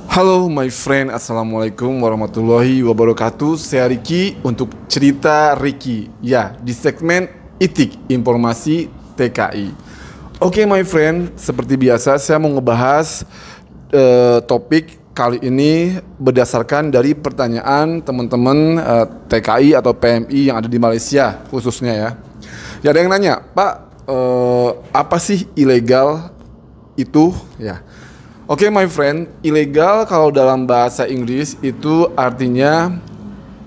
Halo my friend, Assalamualaikum warahmatullahi wabarakatuh. Saya Ricky untuk cerita Ricky. Ya, di segmen Itik Informasi TKI. Oke my friend, seperti biasa saya mau ngebahas topik kali ini berdasarkan dari pertanyaan teman-teman TKI atau PMI yang ada di Malaysia khususnya ya. Ya, ada yang nanya, Pak, apa sih ilegal itu? Ya. Oke my friend, ilegal kalau dalam bahasa Inggris itu artinya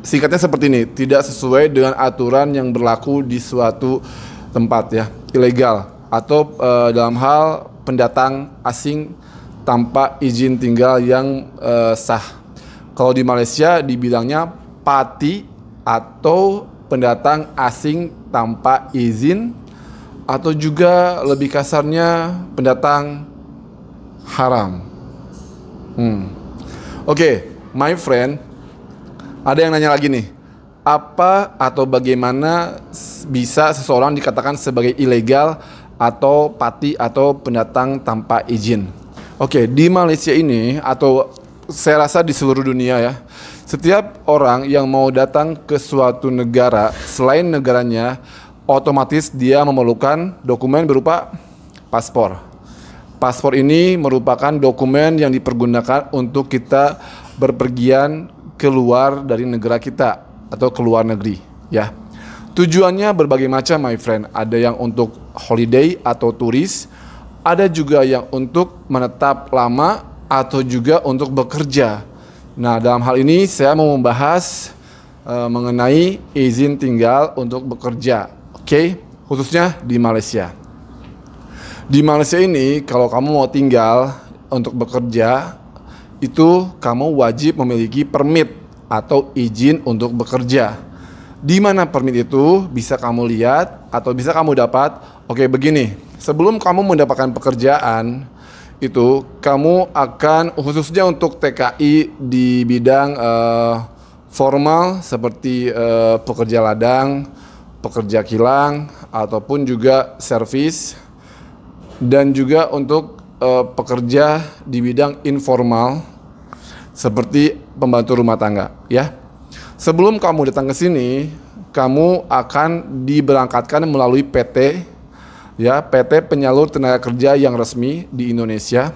singkatnya seperti ini, tidak sesuai dengan aturan yang berlaku di suatu tempat ya, ilegal atau dalam hal pendatang asing tanpa izin tinggal yang sah. Kalau di Malaysia dibilangnya parti atau pendatang asing tanpa izin, atau juga lebih kasarnya pendatang haram. Oke, my friend, ada yang nanya lagi nih, apa atau bagaimana bisa seseorang dikatakan sebagai ilegal atau parti atau pendatang tanpa izin? Oke, di Malaysia ini atau saya rasa di seluruh dunia ya, setiap orang yang mau datang ke suatu negara selain negaranya, otomatis dia memerlukan dokumen berupa paspor. Paspor ini merupakan dokumen yang dipergunakan untuk kita berpergian keluar dari negara kita atau keluar negeri ya. Tujuannya berbagai macam my friend. Ada yang untuk holiday atau turis, ada juga yang untuk menetap lama atau juga untuk bekerja. Nah, dalam hal ini saya mau membahas mengenai izin tinggal untuk bekerja. Oke, khususnya di Malaysia. Di Malaysia ini kalau kamu mau tinggal untuk bekerja, itu kamu wajib memiliki permit atau izin untuk bekerja. Di mana permit itu bisa kamu lihat atau bisa kamu dapat. Oke, begini, sebelum kamu mendapatkan pekerjaan itu, kamu akan khususnya untuk TKI di bidang formal seperti pekerja ladang, pekerja kilang ataupun juga servis, dan juga untuk pekerja di bidang informal seperti pembantu rumah tangga ya. Sebelum kamu datang ke sini, kamu akan diberangkatkan melalui PT ya, PT Penyalur Tenaga Kerja yang resmi di Indonesia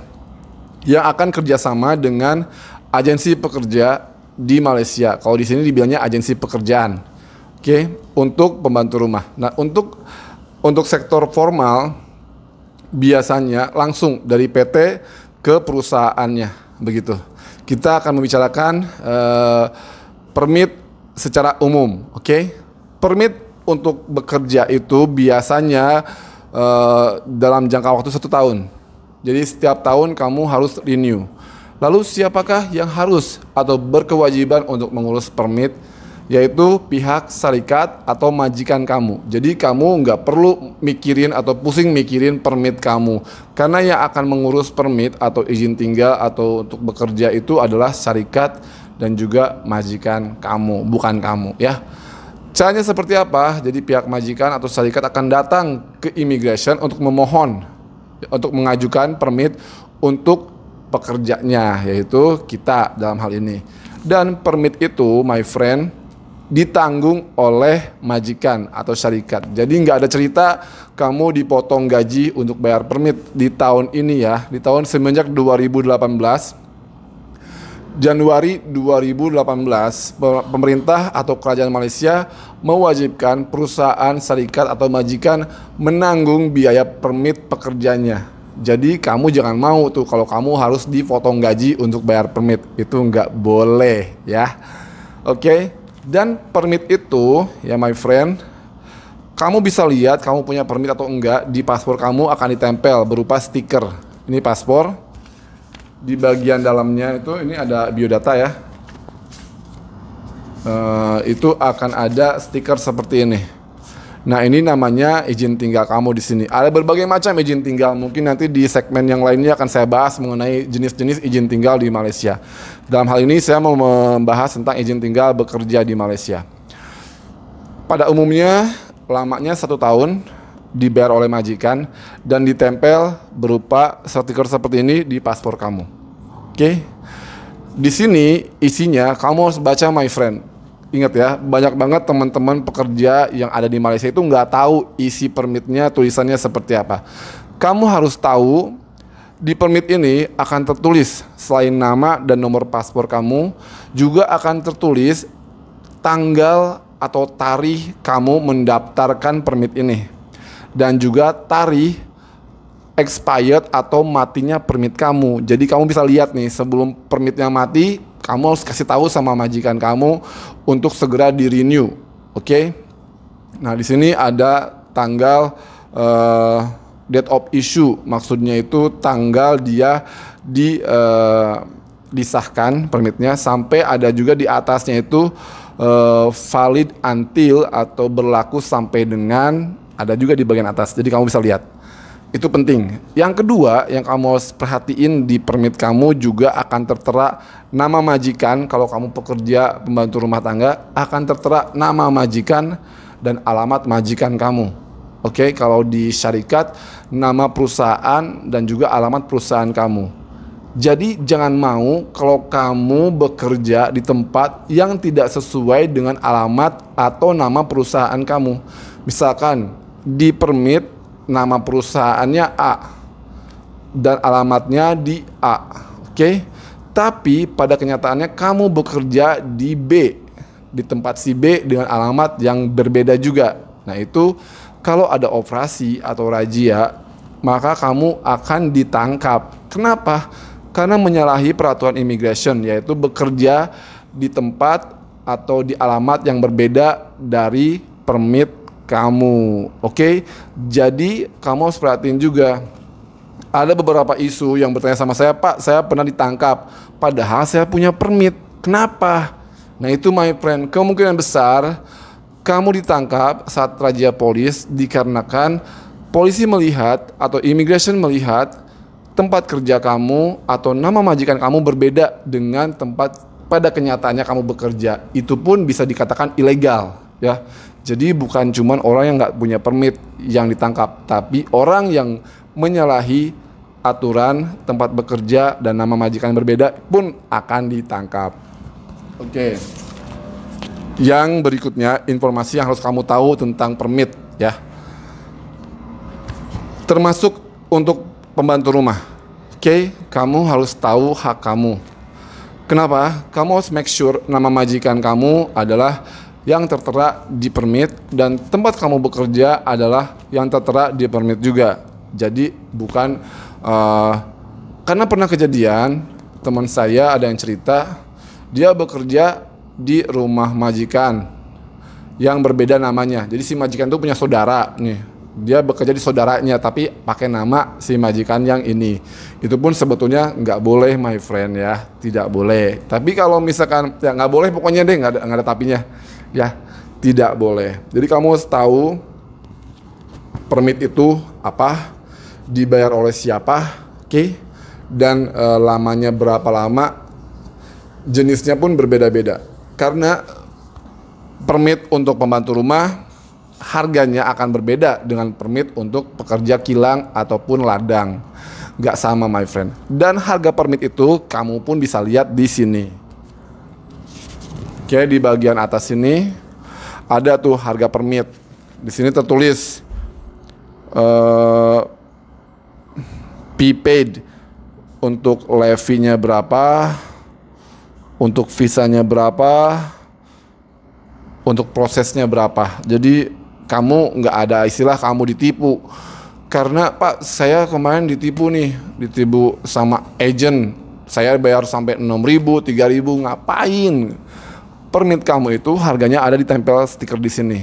yang akan kerjasama dengan agensi pekerja di Malaysia. Kalau di sini dibilangnya agensi pekerjaan. Oke, untuk pembantu rumah. Nah, untuk sektor formal biasanya langsung dari PT ke perusahaannya begitu. Kita akan membicarakan permit secara umum, oke? Permit untuk bekerja itu biasanya dalam jangka waktu 1 tahun. Jadi setiap tahun kamu harus renew. Lalu siapakah yang harus atau berkewajiban untuk mengurus permit? Yaitu pihak syarikat atau majikan kamu. Jadi kamu nggak perlu mikirin atau pusing mikirin permit kamu, karena yang akan mengurus permit atau izin tinggal atau untuk bekerja itu adalah syarikat dan juga majikan kamu, bukan kamu ya. Caranya seperti apa? Jadi pihak majikan atau syarikat akan datang ke immigration untuk memohon, untuk mengajukan permit untuk pekerjanya, yaitu kita dalam hal ini. Dan permit itu my friend ditanggung oleh majikan atau syarikat. Jadi nggak ada cerita kamu dipotong gaji untuk bayar permit di tahun ini ya. Di tahun semenjak 2018, Januari 2018, pemerintah atau kerajaan Malaysia mewajibkan perusahaan syarikat atau majikan menanggung biaya permit pekerjanya. Jadi kamu jangan mau tuh kalau kamu harus dipotong gaji untuk bayar permit. Itu nggak boleh ya. Oke. Dan permit itu ya my friend, kamu bisa lihat kamu punya permit atau enggak di paspor kamu akan ditempel berupa stiker. Ini paspor, di bagian dalamnya itu ini ada biodata ya. Itu akan ada stiker seperti ini. Nah, ini namanya izin tinggal kamu di sini. Ada berbagai macam izin tinggal. Mungkin nanti di segmen yang lainnya akan saya bahas mengenai jenis-jenis izin tinggal di Malaysia. Dalam hal ini saya mau membahas tentang izin tinggal bekerja di Malaysia. Pada umumnya lamanya 1 tahun, dibayar oleh majikan dan ditempel berupa stiker seperti ini di paspor kamu. Oke. Di sini isinya kamu harus baca my friend. Ingat ya, banyak banget teman-teman pekerja yang ada di Malaysia itu nggak tahu isi permitnya tulisannya seperti apa. Kamu harus tahu di permit ini akan tertulis selain nama dan nomor paspor kamu, juga akan tertulis tanggal atau tarikh kamu mendaftarkan permit ini. Dan juga tarikh expired atau matinya permit kamu. Jadi kamu bisa lihat nih, sebelum permitnya mati, kamu harus kasih tahu sama majikan kamu untuk segera di renew. Oke? Nah, di sini ada tanggal date of issue, maksudnya itu tanggal dia disahkan permitnya, sampai ada juga di atasnya itu valid until atau berlaku sampai dengan, ada juga di bagian atas. Jadi kamu bisa lihat. Itu penting. Yang kedua yang kamu harus perhatiin di permit kamu juga akan tertera nama majikan. Kalau kamu pekerja pembantu rumah tangga, akan tertera nama majikan dan alamat majikan kamu. Oke, kalau di syarikat, nama perusahaan dan juga alamat perusahaan kamu. Jadi jangan mau kalau kamu bekerja di tempat yang tidak sesuai dengan alamat atau nama perusahaan kamu. Misalkan di permit nama perusahaannya A dan alamatnya di A, oke? Tapi pada kenyataannya kamu bekerja di B, di tempat si B dengan alamat yang berbeda juga. Nah, itu kalau ada operasi atau razia, maka kamu akan ditangkap. Kenapa? Karena menyalahi peraturan immigration, yaitu bekerja di tempat atau di alamat yang berbeda dari permit kamu. Oke? Jadi kamu harus perhatiin juga. Ada beberapa isu yang bertanya sama saya, Pak, saya pernah ditangkap padahal saya punya permit. Kenapa? Nah, itu my friend, kemungkinan besar kamu ditangkap saat razia polis dikarenakan polisi melihat atau immigration melihat tempat kerja kamu atau nama majikan kamu berbeda dengan tempat pada kenyataannya kamu bekerja. Itu pun bisa dikatakan ilegal, ya. Jadi bukan cuma orang yang nggak punya permit yang ditangkap, tapi orang yang menyalahi aturan tempat bekerja dan nama majikan berbeda pun akan ditangkap. Oke. Yang berikutnya, informasi yang harus kamu tahu tentang permit, ya. Termasuk untuk pembantu rumah. Oke, kamu harus tahu hak kamu. Kenapa? Kamu harus make sure nama majikan kamu adalah yang tertera di permit dan tempat kamu bekerja adalah yang tertera di permit juga. Jadi bukan karena pernah kejadian teman saya ada yang cerita dia bekerja di rumah majikan yang berbeda namanya. Jadi si majikan itu punya saudara nih. Dia bekerja di saudaranya tapi pakai nama si majikan yang ini. Itu pun sebetulnya nggak boleh my friend, ya, tidak boleh. Tapi kalau misalkan ya nggak boleh, pokoknya deh nggak ada tapinya. Ya, tidak boleh. Jadi kamu harus tahu permit itu apa, dibayar oleh siapa, oke? Dan lamanya berapa lama, jenisnya pun berbeda-beda. Karena permit untuk pembantu rumah harganya akan berbeda dengan permit untuk pekerja kilang ataupun ladang. Nggak sama my friend. Dan harga permit itu kamu pun bisa lihat di sini. Oke, di bagian atas sini ada tuh harga permit. Di sini tertulis prepaid, untuk levy-nya berapa, untuk visanya berapa, untuk prosesnya berapa. Jadi kamu nggak ada istilah kamu ditipu. Karena Pak, saya kemarin ditipu nih, ditipu sama agent. Saya bayar sampai 6.000, 3.000, ngapain? Permit kamu itu harganya ada ditempel stiker di sini.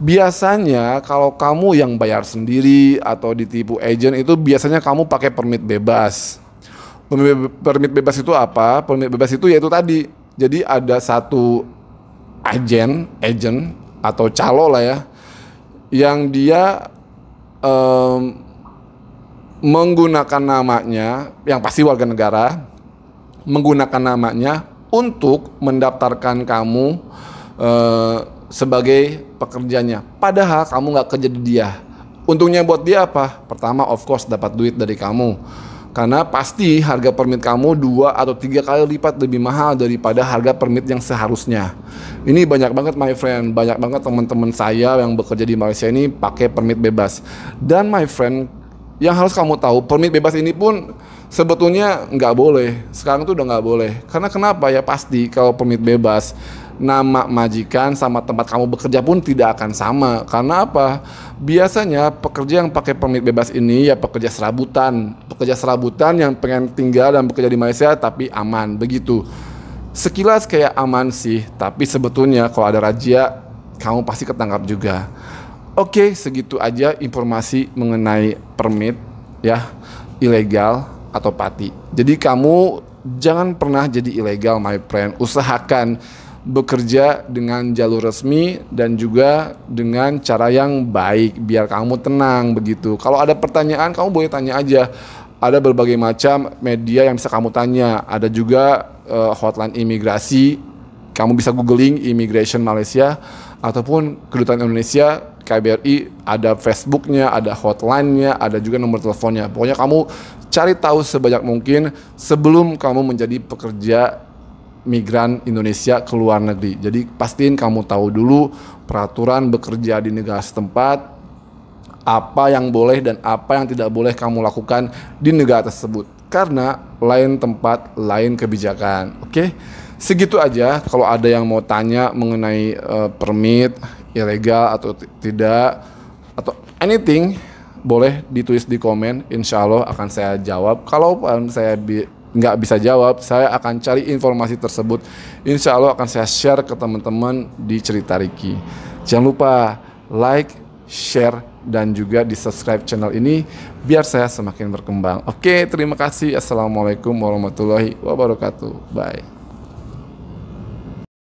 Biasanya kalau kamu yang bayar sendiri atau ditipu agent itu biasanya kamu pakai permit bebas. Permit bebas itu apa? Permit bebas itu yaitu tadi. Jadi ada satu agent atau calo lah ya, yang dia menggunakan namanya, yang pasti warga negara, menggunakan namanya untuk mendaftarkan kamu sebagai pekerjanya. Padahal kamu nggak kerja di dia. Untungnya buat dia apa? Pertama, of course, dapat duit dari kamu. Karena pasti harga permit kamu 2 atau 3 kali lipat lebih mahal daripada harga permit yang seharusnya. Ini banyak banget my friend, banyak banget teman-teman saya yang bekerja di Malaysia ini pakai permit bebas. Dan my friend, yang harus kamu tahu, permit bebas ini pun sebetulnya nggak boleh. Sekarang tuh udah nggak boleh. Karena kenapa ya? Pasti kalau permit bebas, nama majikan sama tempat kamu bekerja pun tidak akan sama. Karena apa? Biasanya pekerja yang pakai permit bebas ini ya pekerja serabutan yang pengen tinggal dan bekerja di Malaysia tapi aman, begitu. Sekilas kayak aman sih, tapi sebetulnya kalau ada razia, kamu pasti ketangkap juga. Oke, segitu aja informasi mengenai permit ya, ilegal atau pati. Jadi kamu jangan pernah jadi ilegal my friend. Usahakan bekerja dengan jalur resmi dan juga dengan cara yang baik biar kamu tenang begitu. Kalau ada pertanyaan kamu boleh tanya aja. Ada berbagai macam media yang bisa kamu tanya. Ada juga hotline imigrasi. Kamu bisa googling Immigration Malaysia ataupun Kedutaan Indonesia KBRI, ada Facebooknya, ada hotline-nya, ada juga nomor teleponnya. Pokoknya kamu cari tahu sebanyak mungkin sebelum kamu menjadi pekerja migran Indonesia ke luar negeri. Jadi pastiin kamu tahu dulu peraturan bekerja di negara setempat, apa yang boleh dan apa yang tidak boleh kamu lakukan di negara tersebut. Karena lain tempat, lain kebijakan. Oke? Segitu aja. Kalau ada yang mau tanya mengenai permit ilegal atau tidak atau anything, boleh ditulis di komen. Insya Allah akan saya jawab. Kalau saya nggak bisa jawab, saya akan cari informasi tersebut. Insya Allah akan saya share ke teman-teman di Cerita Ricky. Jangan lupa like, share, dan juga di subscribe channel ini biar saya semakin berkembang. Oke, terima kasih. Assalamualaikum warahmatullahi wabarakatuh. Bye.